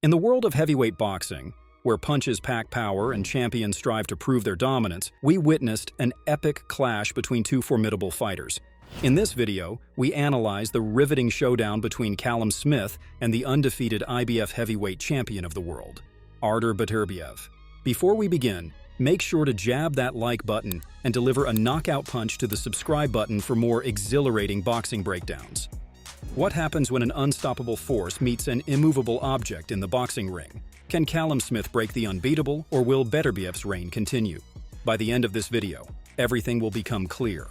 In the world of heavyweight boxing, where punches pack power and champions strive to prove their dominance, we witnessed an epic clash between two formidable fighters. In this video, we analyze the riveting showdown between Callum Smith and the undefeated IBF heavyweight champion of the world, Artur Beterbiev. Before we begin, make sure to jab that like button and deliver a knockout punch to the subscribe button for more exhilarating boxing breakdowns. What happens when an unstoppable force meets an immovable object in the boxing ring? Can Callum Smith break the unbeatable, or will Beterbiev's reign continue? By the end of this video, everything will become clear.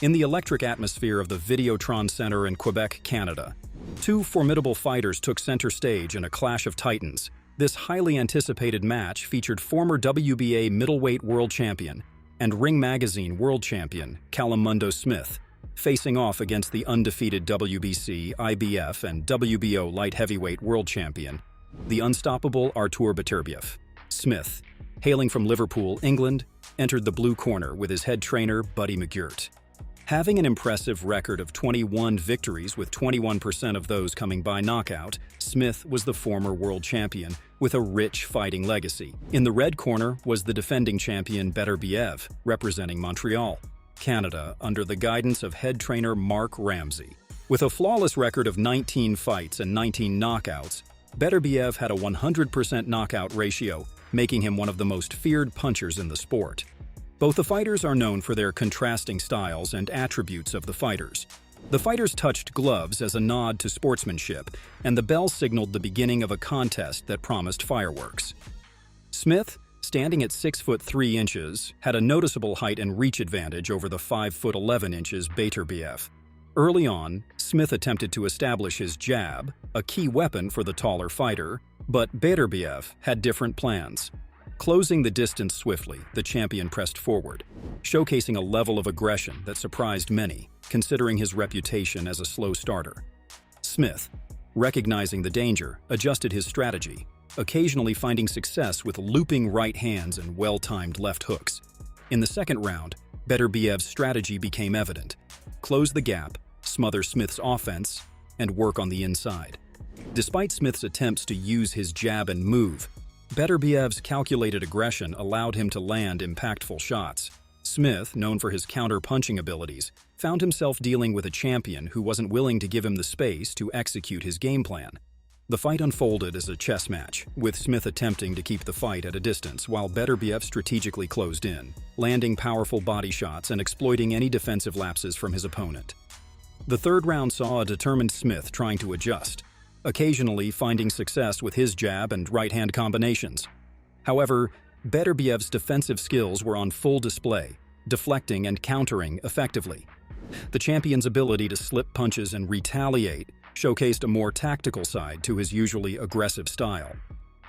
In the electric atmosphere of the Videotron Center in Quebec, Canada, two formidable fighters took center stage in a clash of titans. This highly anticipated match featured former WBA middleweight world champion and Ring Magazine world champion Callum Smith, facing off against the undefeated WBC, IBF, and WBO light heavyweight world champion, the unstoppable Artur Beterbiev. Smith, hailing from Liverpool, England, entered the blue corner with his head trainer, Buddy McGirt. Having an impressive record of 21 victories with 21% of those coming by knockout, Smith was the former world champion with a rich fighting legacy. In the red corner was the defending champion Beterbiev, representing Montreal, Canada, under the guidance of head trainer Mark Ramsey. With a flawless record of 19 fights and 19 knockouts, Beterbiev had a 100% knockout ratio, making him one of the most feared punchers in the sport. Both the fighters are known for their contrasting styles and attributes of the fighters. The fighters touched gloves as a nod to sportsmanship, and the bell signaled the beginning of a contest that promised fireworks. Smith, standing at 6'3", had a noticeable height and reach advantage over the 5'11" Beterbiev. Early on, Smith attempted to establish his jab, a key weapon for the taller fighter, but Beterbiev had different plans. Closing the distance swiftly, the champion pressed forward, showcasing a level of aggression that surprised many, considering his reputation as a slow starter. Smith, recognizing the danger, adjusted his strategy, occasionally finding success with looping right hands and well-timed left hooks. In the second round, Beterbiev's strategy became evident: close the gap, smother Smith's offense, and work on the inside. Despite Smith's attempts to use his jab and move, Beterbiev's calculated aggression allowed him to land impactful shots. Smith, known for his counter-punching abilities, found himself dealing with a champion who wasn't willing to give him the space to execute his game plan. The fight unfolded as a chess match, with Smith attempting to keep the fight at a distance while Beterbiev strategically closed in, landing powerful body shots and exploiting any defensive lapses from his opponent. The third round saw a determined Smith trying to adjust, occasionally finding success with his jab and right-hand combinations. However, Beterbiev's defensive skills were on full display, deflecting and countering effectively. The champion's ability to slip punches and retaliate showcased a more tactical side to his usually aggressive style.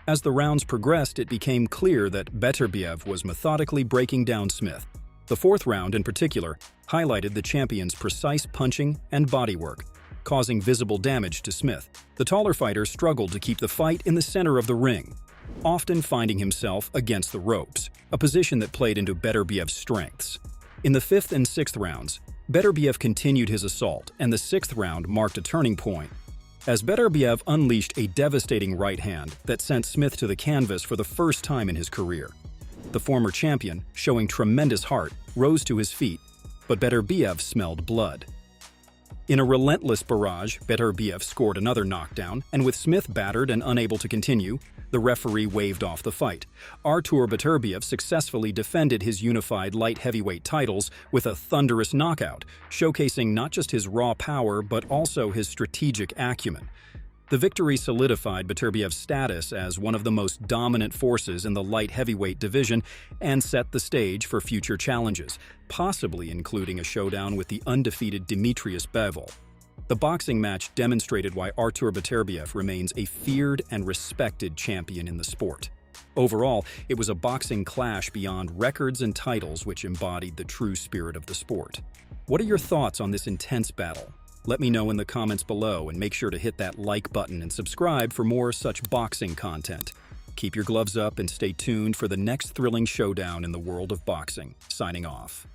As the rounds progressed, it became clear that Beterbiev was methodically breaking down Smith. The fourth round, in particular, highlighted the champion's precise punching and bodywork, causing visible damage to Smith. The taller fighter struggled to keep the fight in the center of the ring, often finding himself against the ropes, a position that played into Beterbiev's strengths. In the fifth and sixth rounds, Beterbiev continued his assault, and the sixth round marked a turning point, as Beterbiev unleashed a devastating right hand that sent Smith to the canvas for the first time in his career. The former champion, showing tremendous heart, rose to his feet, but Beterbiev smelled blood. In a relentless barrage, Beterbiev scored another knockdown, and with Smith battered and unable to continue, the referee waved off the fight. Artur Beterbiev successfully defended his unified light heavyweight titles with a thunderous knockout, showcasing not just his raw power but also his strategic acumen. The victory solidified Beterbiev's status as one of the most dominant forces in the light heavyweight division and set the stage for future challenges, possibly including a showdown with the undefeated Demetrius Bivol. The boxing match demonstrated why Artur Beterbiev remains a feared and respected champion in the sport. Overall, it was a boxing clash beyond records and titles which embodied the true spirit of the sport. What are your thoughts on this intense battle? Let me know in the comments below, and make sure to hit that like button and subscribe for more such boxing content. Keep your gloves up and stay tuned for the next thrilling showdown in the world of boxing. Signing off.